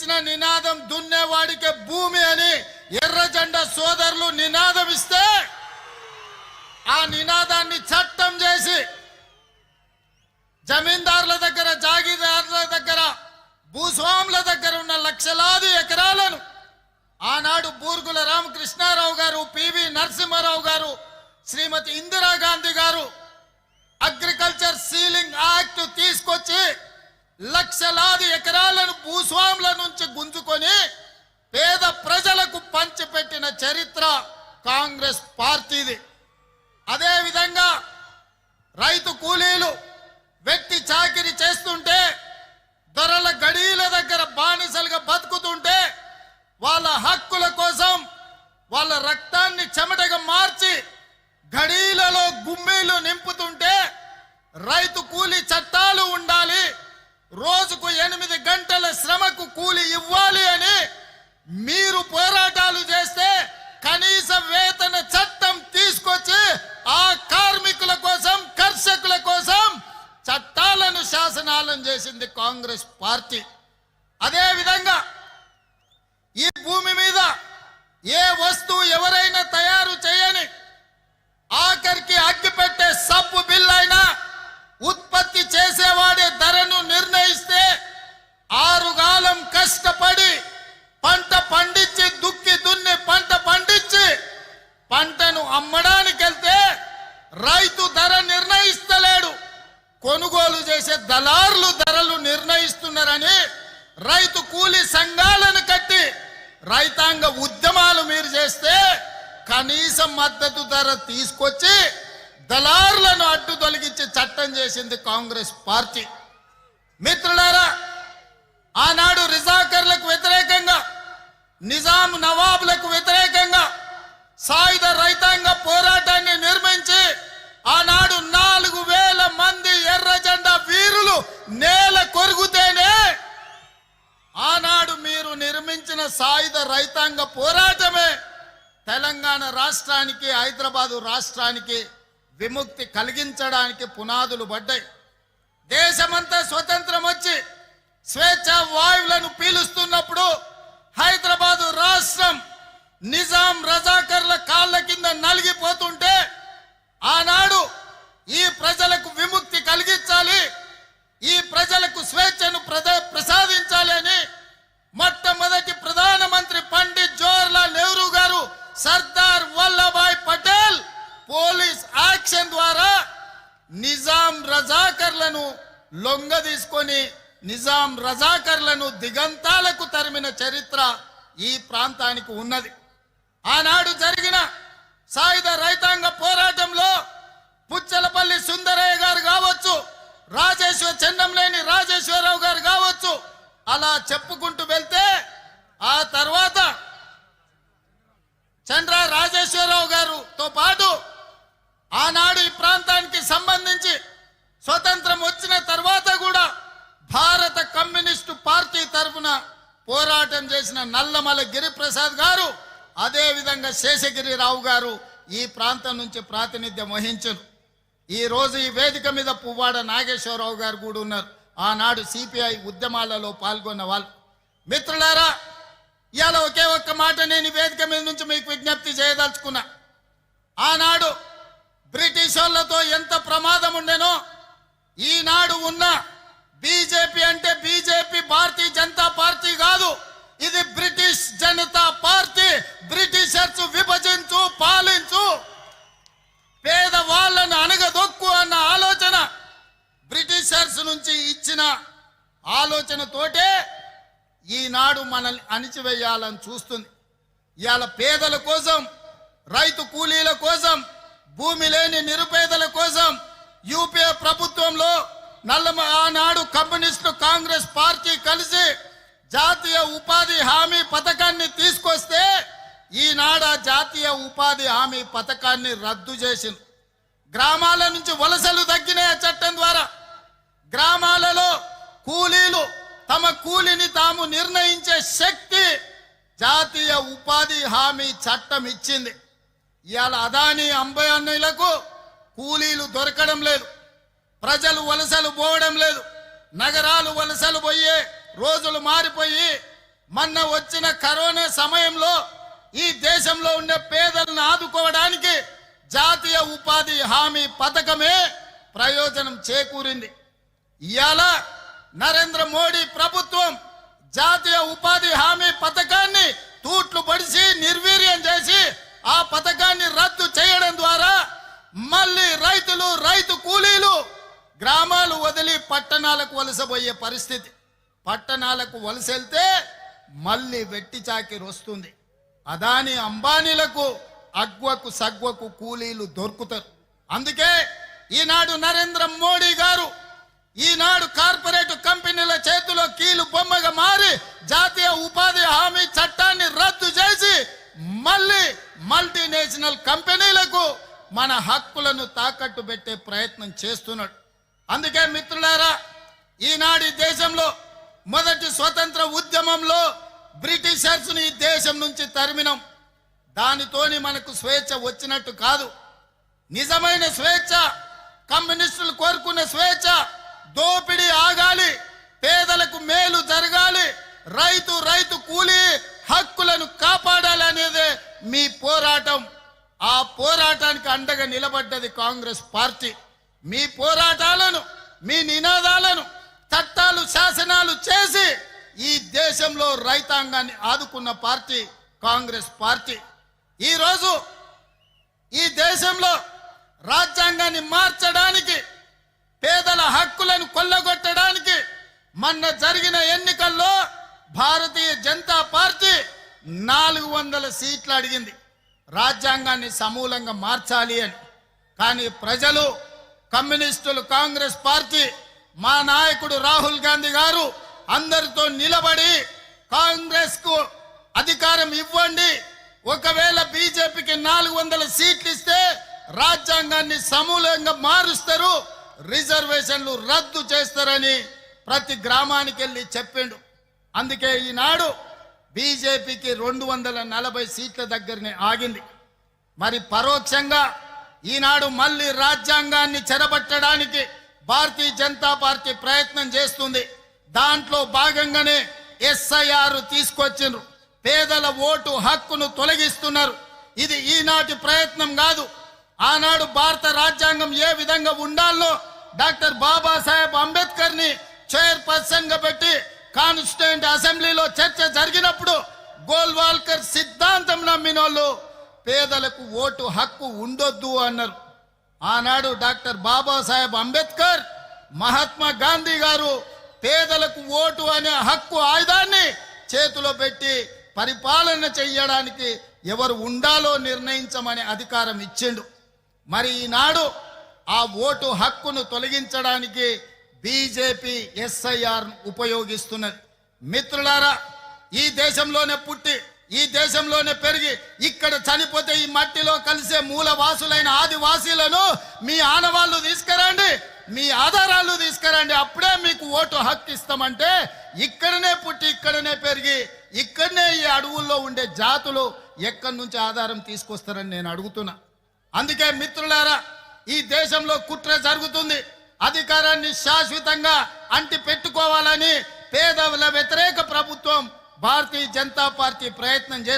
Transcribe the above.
ఇచ్చిన నినాదం దున్నేవాడికే భూమి అని ఎర్రజెండా సోదరులు నినాదం ఇస్తే ఆ నినాదాన్ని చట్టం చేసి జమీందారుల దగ్గర, జాగీదారుల దగ్గర, భూస్వాముల దగ్గర ఉన్న లక్షలాది ఎకరాలను ఆనాడు బూర్గుల రామకృష్ణారావు గారు, పివి నరసింహారావు గారు, శ్రీమతి ఇందిరాగాంధీ గారు అగ్రికల్చర్ సీలింగ్ యాక్ట్ తీసుకొచ్చి లక్షలాది ఎకరాలను భూస్వాముల నుంచి గుంజుకొని పేద ప్రజలకు పంచిపెట్టిన చరిత్ర కాంగ్రెస్ పార్టీది. అదే విధంగా రైతు కూలీలు వెట్టి చాకిరి చేస్తుంటే, దొరల గడీల దగ్గర బానిసలుగా బతుకుతుంటే, వాళ్ళ హక్కుల కోసం వాళ్ళ రక్తాన్ని చెమటగా మార్చి గడీలలో గుమ్మీలు నింపుతుంటే రైతు కూలీ చట్టాలు ఉండాలి, రోజుకు 8 గంటల శ్రమకు కూలి ఇవ్వాలి అని మీరు పోరాటాలు చేస్తే కనీస వేతన చట్టం తీసుకొచ్చి ఆ కార్మికుల కోసం, కర్షకుల కోసం చట్టాలను, శాసనాలను చేసింది కాంగ్రెస్ పార్టీ. అదే విధంగా ఈ భూమి మీద ఏ వస్తువు ఎవరైనా తయారు చేయని, ఆఖరికి అగ్గిపెట్టే సబ్బు బిల్ అయినా ఉత్పత్తి చేసేవాడే ధరను నిర్ణయిస్తే 6 కాలం కష్టపడి పంట పండించి, దుక్కి దున్ని పంట పండించి పంటను అమ్మడానికి వెళ్తే రైతు ధర నిర్ణయిస్తలేడు, కొనుగోలు చేసే దళారులు ధరలు నిర్ణయిస్తున్నారని రైతు కూలీ సంఘాలను కట్టి రైతాంగ ఉద్యమాలు మీరు చేస్తే కనీస మద్దతు ధర తీసుకొచ్చి దళారులను అడ్డు తొలగించి చట్టం చేసింది కాంగ్రెస్ పార్టీ. మిత్రులారా, ఆనాడు రిజాకర్లకు వ్యతిరేకంగా, నిజాం నవాబులకు వ్యతిరేకంగా సాయుధ రైతాంగ పోరాటాన్ని నిర్మించి ఆనాడు 4000 మంది ఎర్ర జెండా వీరులు నేల కొరుగుతేనే ఆనాడు మీరు నిర్మించిన సాయుధ రైతాంగ పోరాటమే తెలంగాణ రాష్ట్రానికి, హైదరాబాదు రాష్ట్రానికి విముక్తి కలిగించడానికి పునాదులు పడ్డాయి. దేశమంతా స్వతంత్రం వచ్చి స్వేచ్ఛ వాయువులను పీలుస్తున్నప్పుడు హైదరాబాదు రాష్ట్రం నిజాం రజాకర్ల కాళ్ళ కింద నలిగిపోతుంటే ఆనాడు ఈ ప్రజలకు విముక్తి కలిగించాలి, ఈ ప్రజలకు స్వేచ్ఛను ప్రసాదించాలి అని మొట్టమొదటి ప్రధానమంత్రి పండిట్ జవహర్లాల్ నెహ్రూ గారు సర్దార్ వల్లభాయ్ పటేల్ పోలీస్ యాక్షన్ ద్వారా నిజాం రజాకర్లను లొంగ తీసుకొని నిజాం రజాకర్లను దిగంతాలకు తరిమిన చరిత్ర ఈ ప్రాంతానికి ఉన్నది. ఆనాడు జరిగిన సాయుధ రైతాంగ పోరాటంలో పుచ్చలపల్లి సుందరయ్య గారు కావచ్చు, చెన్నంనేని రాజేశ్వరరావు గారు కావచ్చు, అలా చెప్పుకుంటూ వెళ్తే ఆ తర్వాత చంద్ర రాజేశ్వరరావు గారుతో పాటు ఆనాడు ఈ ప్రాంతానికి సంబంధించి స్వతంత్రం వచ్చిన తర్వాత కూడా భారత కమ్యూనిస్టు పార్టీ తరఫున పోరాటం చేసిన నల్లమల గిరిప్రసాద్ గారు, అదే విధంగా శేషగిరిరావు గారు ఈ ప్రాంతం నుంచి ప్రాతినిధ్యం వహించారు. ఈ రోజు ఈ వేదిక మీద పువ్వాడ నాగేశ్వరరావు గారు కూడా ఉన్నారు, ఆనాడు సిపిఐ ఉద్యమాలలో పాల్గొన్న వాళ్ళు. మిత్రులారా, ఇవాళ ఒకే ఒక్క మాట నేను ఈ వేదిక మీద నుంచి మీకు విజ్ఞప్తి చేయదలుచుకున్నా. ఆనాడు బ్రిటిష్ వాళ్ళతో ఎంత ప్రమాదం ఉండేనో ఈనాడు ఉన్న బీజేపీ అంటే బీజేపీ భారతీయ జనతా పార్టీ కాదు, ఇది బ్రిటిష్ జనతా పార్టీ. బ్రిటిషర్స్ విభజించు, పాలించు, పేదవాళ్లను అనగదొక్కు అన్న ఆలోచన బ్రిటిషర్స్ నుంచి ఇచ్చిన ఆలోచనతోటే ఈనాడు మనల్ని అణిచివేయాలని చూస్తుంది. ఇవాళ పేదల కోసం, రైతు కూలీల కోసం, భూమి లేని నిరుపేదల కోసం యూపీఏ ప్రభుత్వంలో ఆనాడు కమ్యూనిస్టు కాంగ్రెస్ పార్టీ కలిసి జాతీయ ఉపాధి హామీ పథకాన్ని తీసుకొస్తే ఈనాడు జాతీయ ఉపాధి హామీ పథకాన్ని రద్దు చేసింది. గ్రామాల నుంచి వలసలు తగ్గినాయి చట్టం ద్వారా. గ్రామాలలో కూలీలు తమ కూలిని తాము నిర్ణయించే శక్తి జాతీయ ఉపాధి హామీ చట్టం ఇచ్చింది. ఇవాళ అదానీ అంబానీలకు కూలీలు దొరకడం లేదు, ప్రజలు వలసలు పోవడం లేదు, నగరాలు వలసలు పోయే రోజులు మారిపోయి మొన్న వచ్చిన కరోనా సమయంలో ఈ దేశంలో ఉండే పేదలను ఆదుకోవడానికి జాతీయ ఉపాధి హామీ పథకమే ప్రయోజనం చేకూరింది. ఇవాళ నరేంద్ర మోడీ ప్రభుత్వం జాతీయ ఉపాధి హామీ పథకాన్ని తూట్లు పడిసి నిర్వీర్యం చేసి ఆ పథకాన్ని రద్దు చేయడం ద్వారా మళ్ళీ రైతులు, రైతు కూలీలు గ్రామాలు వదిలి పట్టణాలకు వలసపోయే పరిస్థితి. పట్టణాలకు వలసెళ్తే మళ్ళీ వెట్టి చాకిరి వస్తుంది. అదాని అంబానీలకు అగ్వకు సగ్వకు కూలీలు దొరుకుతారు. అందుకే ఈనాడు నరేంద్ర మోడీ గారు ఈనాడు కార్పొరేట్ కంపెనీల చేతిలో కీలు బొమ్మగా మారి జాతీయ ఉపాధి హామీ చట్టాన్ని రద్దు చేసి మళ్ళీ మల్టీనేషనల్ కంపెనీలకు మన హక్కులను తాకట్టు పెట్టే ప్రయత్నం చేస్తున్నాడు. అందుకే మిత్రులారా, ఈనాడు దేశంలో మొదటి స్వతంత్ర ఉద్యమంలో బ్రిటిషర్స్ ని దేశం నుంచి తరిమినాం. దానితోని మనకు స్వేచ్ఛ వచ్చినట్టు కాదు. నిజమైన స్వేచ్ఛ, కమ్యూనిస్టులు కోరుకున్న స్వేచ్ఛ, దోపిడీ ఆగాలి, పేదలకు మేలు జరగాలి, రైతు కూలీ హక్కులను కాపాడాలనేదే మీ పోరాటం. ఆ పోరాటానికి అండగా నిలబడ్డది కాంగ్రెస్ పార్టీ. మీ పోరాటాలను, మీ నినాదాలను చట్టాలు, శాసనాలు చేసి ఈ దేశంలో రైతాంగాన్ని ఆదుకున్న పార్టీ కాంగ్రెస్ పార్టీ. ఈరోజు ఈ దేశంలో రాజ్యాంగాన్ని మార్చడానికి, పేదల హక్కులను కొల్లగొట్టడానికి మొన్న జరిగిన ఎన్నికల్లో భారతీయ జనతా పార్టీ 400 సీట్లు అడిగింది రాజ్యాంగాన్ని సమూలంగా మార్చాలి అని. కానీ ప్రజలు, కమ్యూనిస్టులు, కాంగ్రెస్ పార్టీ, మా నాయకుడు రాహుల్ గాంధీ గారు అందరితో నిలబడి కాంగ్రెస్ కు అధికారం ఇవ్వండి, ఒకవేళ బీజేపీకి 400 సీట్లు ఇస్తే రాజ్యాంగాన్ని సమూలంగా మారుస్తారు, రిజర్వేషన్లు రద్దు చేస్తారని ప్రతి గ్రామానికి వెళ్ళి చెప్పిండు. అందుకే ఈనాడు బీజేపీకి 240 సీట్ల దగ్గరనే ఆగింది. మరి పరోక్షంగా ఈనాడు మళ్ళీ రాజ్యాంగాన్ని చెరబట్టడానికి భారతీయ జనతా పార్టీ ప్రయత్నం చేస్తుంది. దాంట్లో భాగంగానే ఎస్ఐఆర్ తీసుకొచ్చిండ్రు. పేదల ఓటు హక్కును తొలగిస్తున్నారు. ఇది ఈనాటి ప్రయత్నం కాదు. ఆనాడు భారత రాజ్యాంగం ఏ విధంగా ఉండాలో డాక్టర్ బాబాసాహెబ్ అంబేద్కర్ ని చైర్పర్సన్ గా పెట్టి కాన్స్టిట్యూయెంట్ అసెంబ్లీలో చర్చ జరిగినప్పుడు గోల్వాల్కర్ సిద్ధాంతం నమ్మినోళ్ళు పేదలకు ఓటు హక్కు ఉండొద్దు అన్నారు. ఆనాడు డాక్టర్ బాబాసాహెబ్ అంబేద్కర్, మహాత్మా గాంధీ గారు పేదలకు ఓటు అనే హక్కు ఆయుధాన్ని చేతిలో పెట్టి పరిపాలన చెయ్యడానికి ఎవరు ఉండాలో నిర్ణయించమనే అధికారం ఇచ్చిండు. మరి ఈనాడు ఆ ఓటు హక్కును తొలగించడానికి బీజేపీ ఎస్ఐఆర్ ఉపయోగిస్తున్నది. మిత్రులారా, ఈ దేశంలోనే పుట్టి, ఈ దేశంలోనే పెరిగి, ఇక్కడ చనిపోతే ఈ మట్టిలో కలిసే మూలవాసులైన ఆదివాసీలను మీ ఆనవాళ్ళు తీసుకురండి, మీ ఆధారాలు తీసుకురండి, అప్పుడే మీకు ఓటు హక్కు ఇస్తామంటే ఇక్కడనే పుట్టి, ఇక్కడనే పెరిగి, ఇక్కడనే ఈ అడవుల్లో ఉండే జాతులు ఎక్కడి నుంచి ఆధారం తీసుకొస్తారని నేను అడుగుతున్నా. అందుకే మిత్రులారా, ఈ దేశంలో కుట్ర జరుగుతుంది. అధికారాన్ని శాశ్వతంగా అంటి పెట్టుకోవాలని పేదల వ్యతిరేక ప్రభుత్వం భారతీయ జనతా పార్టీ ప్రయత్నం చేస్తుంది.